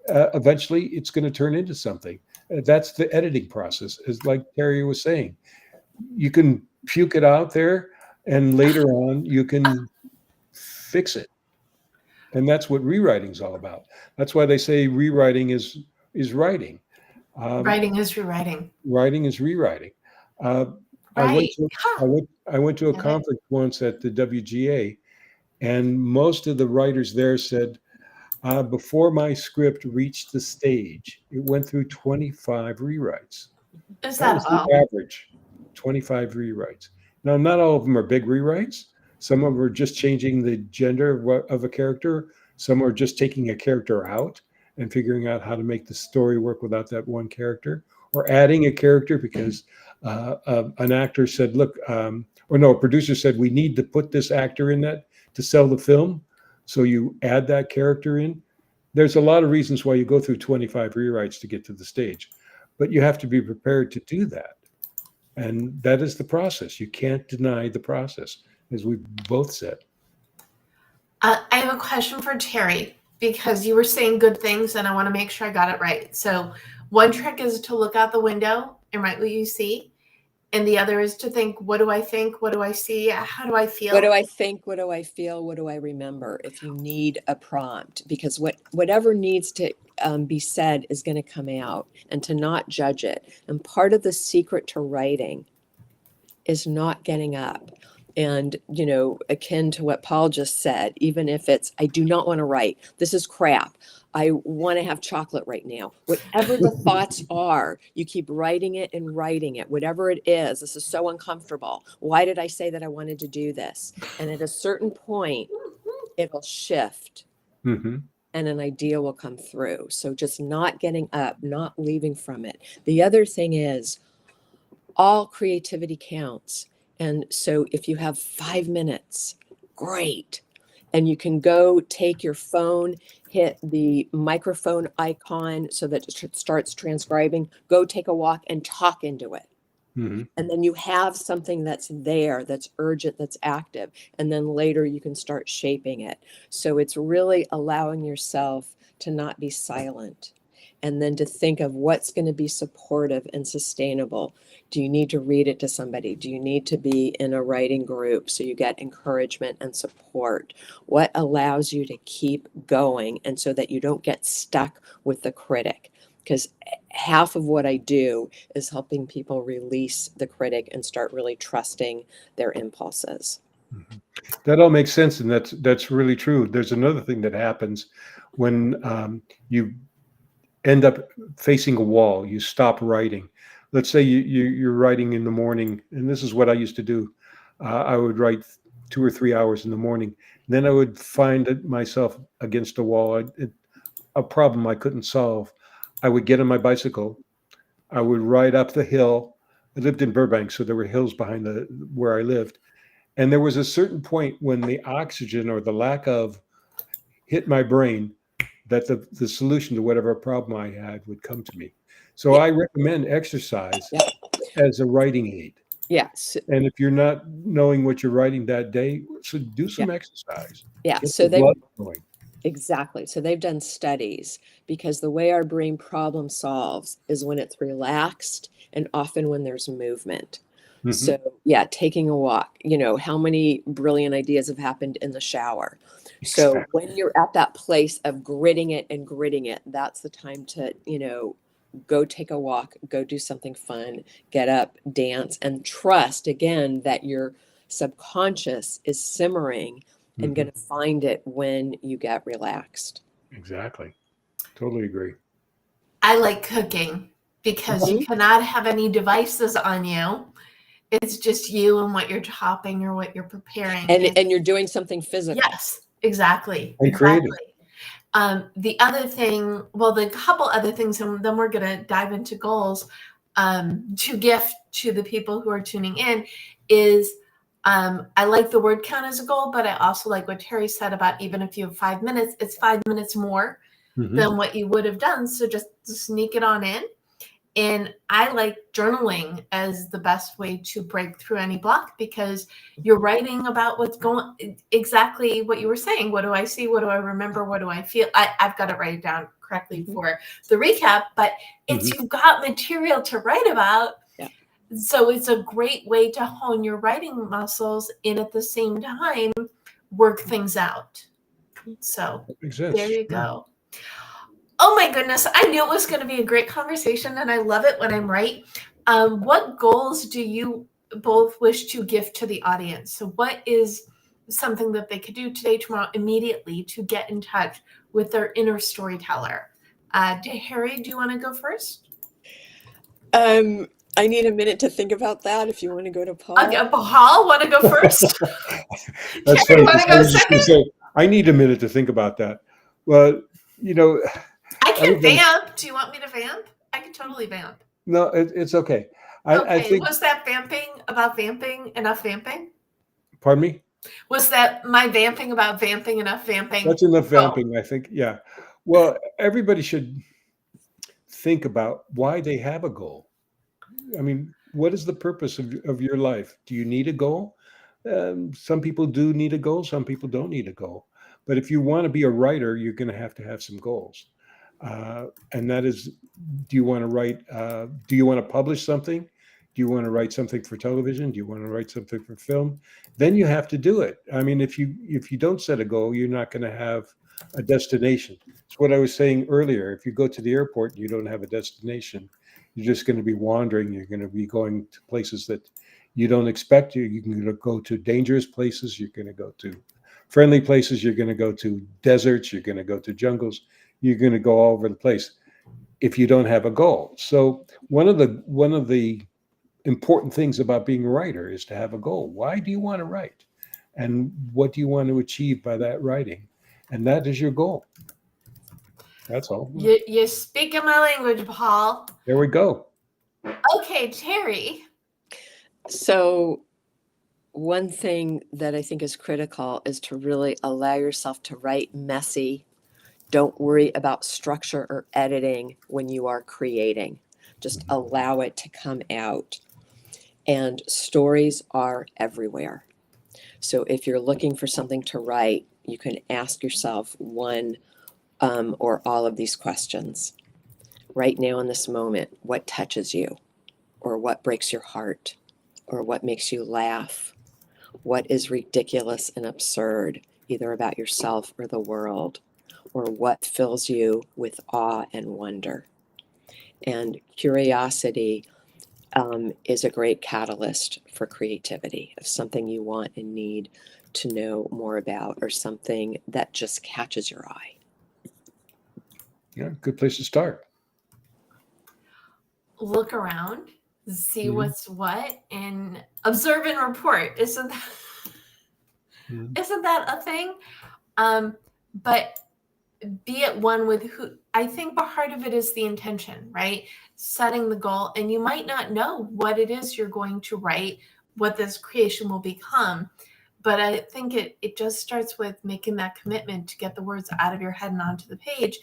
Eventually, it's going to turn into something. That's the editing process, is like Terrie was saying. You can puke it out there, and later on, you can fix it. And that's what rewriting is all about. That's why they say rewriting is writing. Writing is rewriting. Writing is rewriting. I went to a conference once at the WGA, and most of the writers there said, before my script reached the stage, it went through 25 rewrites. Is That that was all? the average, 25 rewrites. Now, not all of them are big rewrites. Some of them are just changing the gender of a character. Some are just taking a character out and figuring out how to make the story work without that one character, or adding a character because an actor said, look, or no, a producer said, we need to put this actor in that to sell the film. So you add that character in. There's a lot of reasons why you go through 25 rewrites to get to the stage, but you have to be prepared to do that. And that is the process. You can't deny the process, as we both said. I have a question for Terrie, because you were saying good things and I want to make sure I got it right. So one trick is to look out the window and write what you see. And the other is to think, what do I think? What do I see? How do I feel? What do I think? What do I feel? What do I remember? If you need a prompt, because whatever needs to be said is going to come out, and to not judge it. And part of the secret to writing is not getting up. And, akin to what Paul just said, even if it's, I do not want to write, this is crap, I want to have chocolate right now. Whatever the thoughts are, you keep writing it and writing it, whatever it is. This is so uncomfortable. Why did I say that I wanted to do this? And at a certain point, it'll shift. Mm-hmm. And an idea will come through. So just not getting up, not leaving from it. The other thing is, all creativity counts. And so if you have 5 minutes, great. And you can go take your phone, hit the microphone icon so that it starts transcribing, go take a walk and talk into it. Mm-hmm. And then you have something that's there, that's urgent, that's active. And then later you can start shaping it. So it's really allowing yourself to not be silent. And then to think of what's going to be supportive and sustainable. Do you need to read it to somebody? Do you need to be in a writing group so you get encouragement and support? What allows you to keep going, and so that you don't get stuck with the critic? Because half of what I do is helping people release the critic and start really trusting their impulses. Mm-hmm. That all makes sense, and that's really true. There's another thing that happens when you end up facing a wall. You stop writing. Let's say you're writing in the morning, and this is what I used to do. I would write 2 or 3 hours in the morning. Then I would find myself against a wall, a problem I couldn't solve. I would get on my bicycle. I would ride up the hill. I lived in Burbank, so there were hills behind where I lived. And there was a certain point when the oxygen, or the lack of, hit my brain, that the solution to whatever problem I had would come to me. So I recommend exercise as a writing aid. Yes. And if you're not knowing what you're writing that day, so do some exercise. Yeah. Get So the blood going. exactly. So they've done studies because the way our brain problem solves is when it's relaxed and often when there's movement. Mhm. So, yeah, taking a walk, how many brilliant ideas have happened in the shower? So, Exactly. when you're at that place of gritting it, that's the time to, go take a walk, go do something fun, get up, dance, and trust again that your subconscious is simmering and going Mhm. to find it when you get relaxed. Exactly. Totally agree. I like cooking because you cannot have any devices on you. It's just you and what you're chopping or what you're preparing. And you're doing something physical. Yes, exactly. And creative. The other thing, well, the couple other things, and then we're going to dive into goals, to gift to the people who are tuning in is I like the word count as a goal, but I also like what Terrie said about even if you have 5 minutes, it's 5 minutes more Mhm. than what you would have done. So just sneak it on in. And I like journaling as the best way to break through any block because you're writing about what's going, exactly what you were saying. What do I see? What do I remember? What do I feel? I've got to write it down correctly for the recap, but it's you've got material to write about. Yeah. So it's a great way to hone your writing muscles and at the same time work things out. So Makes sense. there you go. Oh my goodness, I knew it was going to be a great conversation, and I love it when I'm right. What goals do you both wish to gift to the audience? So what is something that they could do today, tomorrow, immediately to get in touch with their inner storyteller? Terrie, do you want to go first? I need a minute to think about that. If you want to go to Paul. Paul, want to go first? That's Terrie, funny. want to I go was just going second? to say, I need a minute to think about that. Well, I can everybody- vamp. Do you want me to vamp? I can totally vamp. no, it's okay. I Okay, think, was that vamping about vamping enough vamping? pardon me? Was that my vamping about vamping enough vamping? That's enough Go. vamping, I think. Yeah. Well, everybody should think about why they have a goal. I mean, what is the purpose of your life? Do you need a goal? Some people do need a goal. Some people don't need a goal. But if you want to be a writer, you're going to have some goals. And that is, do you want to write? Do you want to publish something? Do you want to write something for television? Do you want to write something for film? Then you have to do it. I mean, if you don't set a goal, you're not going to have a destination. It's what I was saying earlier. If you go to the airport and you don't have a destination, you're just going to be wandering. You're going to be going to places that you don't expect. You can go to dangerous places. You're going to go to friendly places. You're going to go to deserts. You're going to go to jungles. You're going to go all over the place if you don't have a goal. So one of the important things about being a writer is to have a goal. Why do you want to write? And what do you want to achieve by that writing? And that is your goal. That's all. You're speaking my language, Paul. There we go. Okay, Terrie. So, one thing that I think is critical is to really allow yourself to write messy. Don't worry about structure or editing when you are creating. Just allow it to come out. And stories are everywhere. So if you're looking for something to write, you can ask yourself one or all of these questions. Right now in this moment, what touches you? Or what breaks your heart? Or what makes you laugh? What is ridiculous and absurd, either about yourself or the world? Or what fills you with awe and wonder? And curiosity is a great catalyst for creativity, of something you want and need to know more about, or something that just catches your eye. Yeah, good place to start. Look around, see what's what, and observe and report. Isn't that a thing? But be at one with who. I think the heart of it is the intention, right? Setting the goal, and you might not know what it is you're going to write, what this creation will become. But I think it just starts with making that commitment to get the words out of your head and onto the page.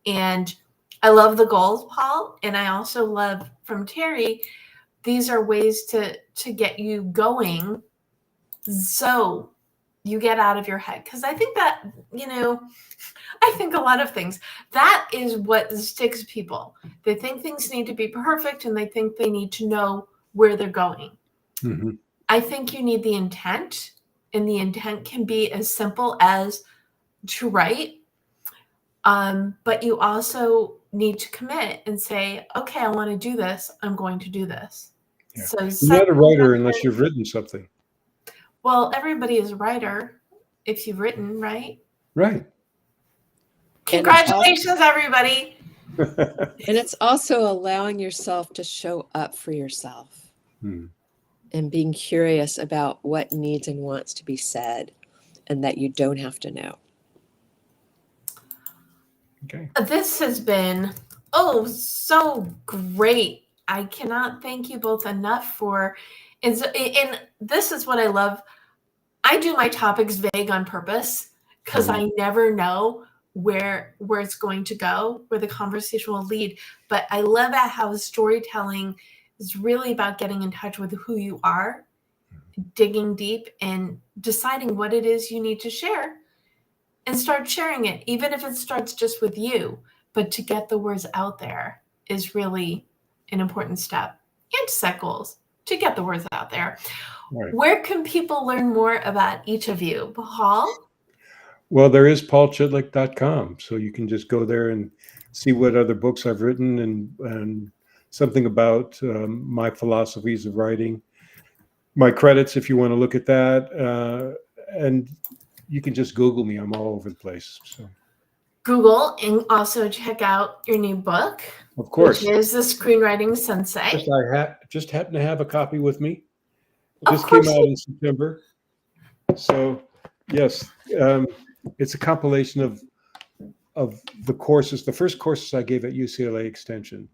And I love the goals, Paul. And I also love from Terrie, these are ways to get you going, so you get out of your head. Because I think that, I think a lot of things, that is what sticks people. They think things need to be perfect, and they think they need to know where they're going. Mm-hmm. I think you need the intent, and the intent can be as simple as to write. But you also need to commit and say, okay, I want to do this. I'm going to do this. Yeah. So You're not a writer unless you've written something. Well, everybody is a writer if you've written, right? Right. Congratulations, everybody. And it's also allowing yourself to show up for yourself and being curious about what needs and wants to be said, and that you don't have to know. Okay. This has been, so great. I cannot thank you both enough for, and this is what I love. I do my topics vague on purpose because I never know where it's going to go, where the conversation will lead. But I love how storytelling is really about getting in touch with who you are, digging deep, and deciding what it is you need to share, and start sharing it, even if it starts just with you. But to get the words out there is really an important step, and to set goals to get the words out there. Right. Where can people learn more about each of you? Paul? Well, there is paulchitlik.com. So you can just go there and see what other books I've written and something about my philosophies of writing. My credits, if you want to look at that. And you can just Google me. I'm all over the place. So Google, and also check out your new book. Of course. Which is the Screenwriting Sensei. I just happen to have a copy with me. Of Just course. Came out in September. So yes, it's a compilation of the courses. The first courses I gave at UCLA Extension,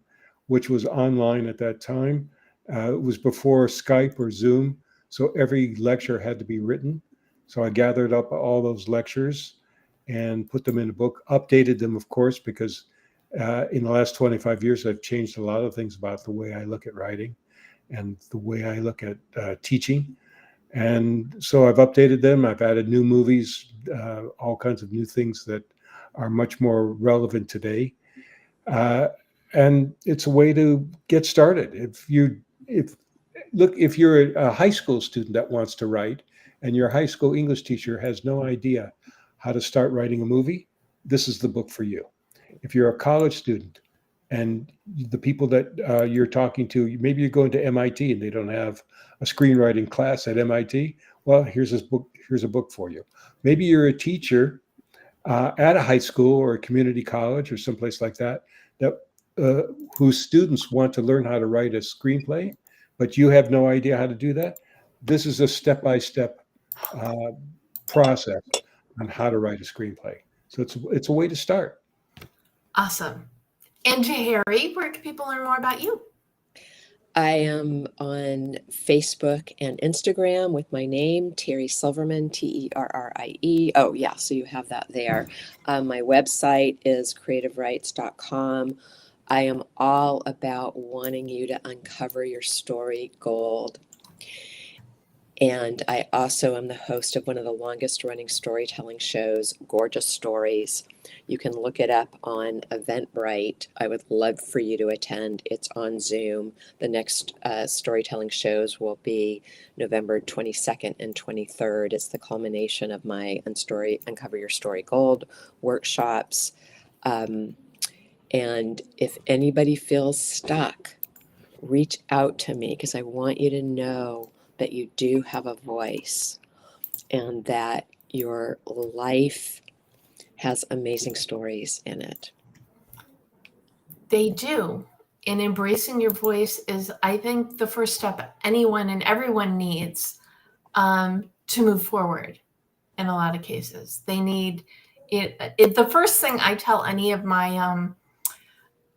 which was online at that time. It was before Skype or Zoom. So every lecture had to be written. So I gathered up all those lectures and put them in a book, updated them, of course, because in the last 25 years, I've changed a lot of things about the way I look at writing and the way I look at teaching. And so I've updated them. I've added new movies, all kinds of new things that are much more relevant today. And it's a way to get started. If you're a high school student that wants to write and your high school English teacher has no idea how to start writing a movie, this is the book for you. If you're a college student and the people that you're talking to, maybe you're going to MIT and they don't have a screenwriting class at MIT, well, here's a book for you. Maybe you're a teacher at a high school or a community college or someplace like that, whose students want to learn how to write a screenplay, but you have no idea how to do that. This is a step-by-step process on how to write a screenplay. So it's a way to start. Awesome. And Terrie, where can people learn more about you? I am on Facebook and Instagram with my name, Terrie Silverman, Terrie. Oh, yeah, so you have that there. My website is creativerites.com. I am all about wanting you to uncover your story gold. And I also am the host of one of the longest running storytelling shows, Gorgeous Stories. You can look it up on Eventbrite. I would love for you to attend. It's on Zoom. The next storytelling shows will be November 22nd and 23rd. It's the culmination of my Uncover Your Story Gold workshops. And if anybody feels stuck, reach out to me, because I want you to know that you do have a voice and that your life has amazing stories in it. They do. And embracing your voice is, I think, the first step anyone and everyone needs to move forward in a lot of cases. They need it. The first thing I tell any of my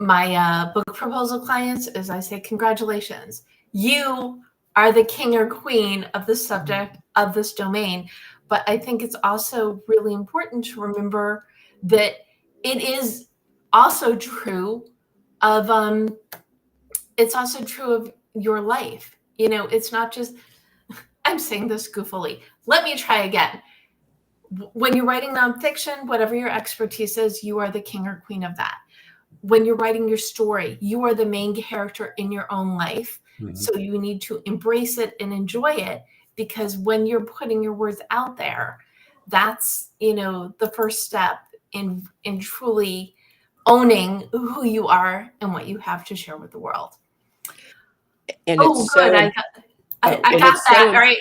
my book proposal clients is I say, congratulations, you are the king or queen of the subject of this domain. But I think it's also really important to remember that it is also true of your life. It's not just, I'm saying this goofily. Let me try again. When you're writing nonfiction, whatever your expertise is, you are the king or queen of that. When you're writing your story, you are the main character in your own life. Mhm. So you need to embrace it and enjoy it, because when you're putting your words out there, that's, the first step in truly owning who you are and what you have to share with the world. And Oh, it's good. so I and got it's that, so right?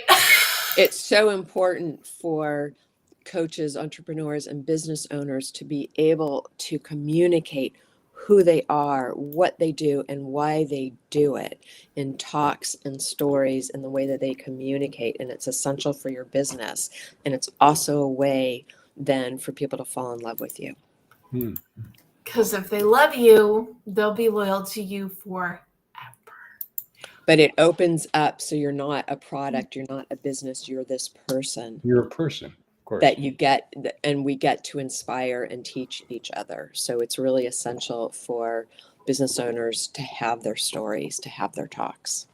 it's so important for coaches, entrepreneurs, and business owners to be able to communicate who they are, what they do, and why they do it in talks and stories and the way that they communicate. And it's essential for your business. And it's also a way then for people to fall in love with you. Hmm. Because if they love you, they'll be loyal to you forever. But it opens up, so you're not a product, you're not a business, you're this person You're a person, of course. that you get, and we get to inspire and teach each other. So it's really essential for business owners to have their stories, to have their talks.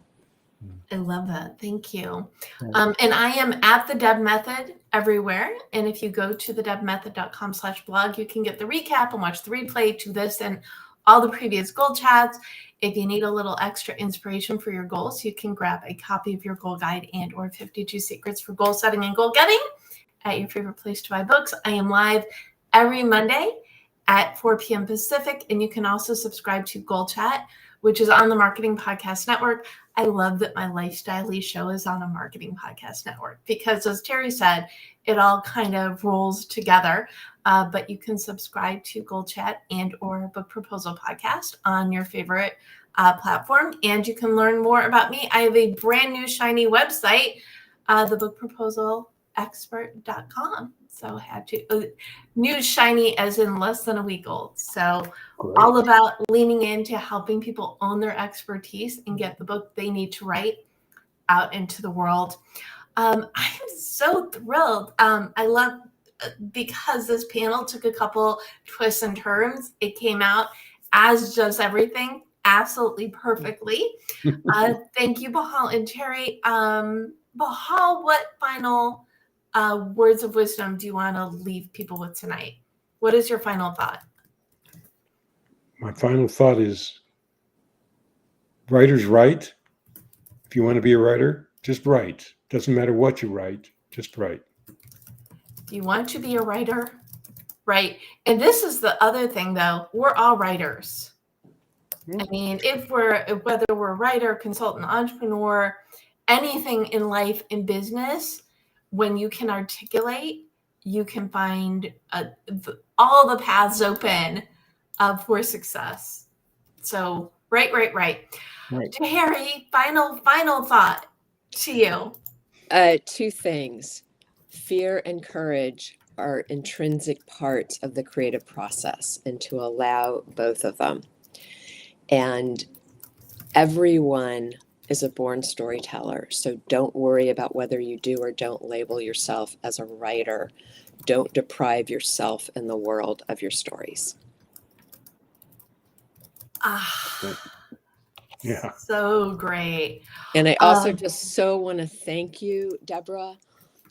I love that. Thank you. Right. And I am at the Deb Method everywhere. And if you go to thedebmethod.com/blog, you can get the recap and watch the replay to this and all the previous goal chats. If you need a little extra inspiration for your goals, you can grab a copy of your goal guide and or 52 secrets for goal setting and goal getting at your favorite place to buy books. I am live every Monday at 4 p.m. Pacific. And you can also subscribe to GoalChat, which is on the Marketing Podcast Network. I love that my lifestyle show is on a marketing podcast network because, as Terrie said, it all kind of rolls together. But you can subscribe to GoalChat and or Book Proposal Podcast on your favorite platform. And you can learn more about me. I have a brand new shiny website, thebookproposalexpert.com. So I had to new shiny as in less than a week old. So Great. all about leaning into helping people own their expertise and get the book they need to write out into the world. I am so thrilled. I love because this panel took a couple twists and turns. It came out, as does everything, absolutely perfectly. Thank you, Bahal and Terrie. Bahal, what final words of wisdom do you want to leave people with tonight? What is your final thought? My final thought is writers write. If you want to be a writer, just write. Doesn't matter what you write, just write. If you want to be a writer, right? And this is the other thing, though. We're all writers. I mean, whether we're a writer, consultant, entrepreneur, anything in life, in business, when you can articulate, you can find all the paths open for success. So, right. Terrie, final thought to you. Two things. Fear and courage are intrinsic parts of the creative process, and to allow both of them. And everyone is a born storyteller. So don't worry about whether you do or don't label yourself as a writer. Don't deprive yourself and the world of your stories. Yeah. So great. And I also just so want to thank you, Debra.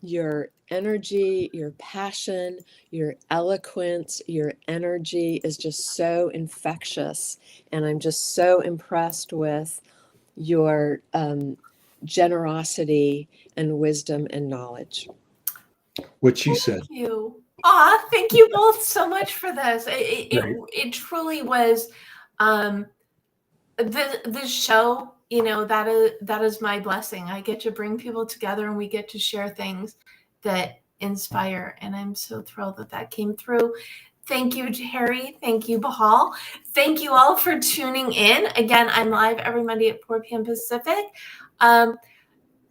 Your energy, your passion, your eloquence, your energy is just so infectious. And I'm just so impressed with your generosity and wisdom and knowledge. What she said. Thank you. Thank you both so much for this. It truly was this show, that is my blessing. I get to bring people together and we get to share things that inspire. And I'm so thrilled that came through. Thank you, Terrie. Thank you, Bahal. Thank you all for tuning in. Again, I'm live every Monday at 4 p.m. Pacific.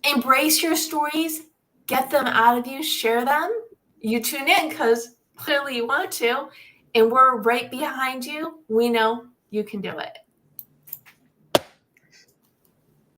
Embrace your stories. Get them out of you. Share them. You tune in because clearly you want to. And we're right behind you. We know you can do it.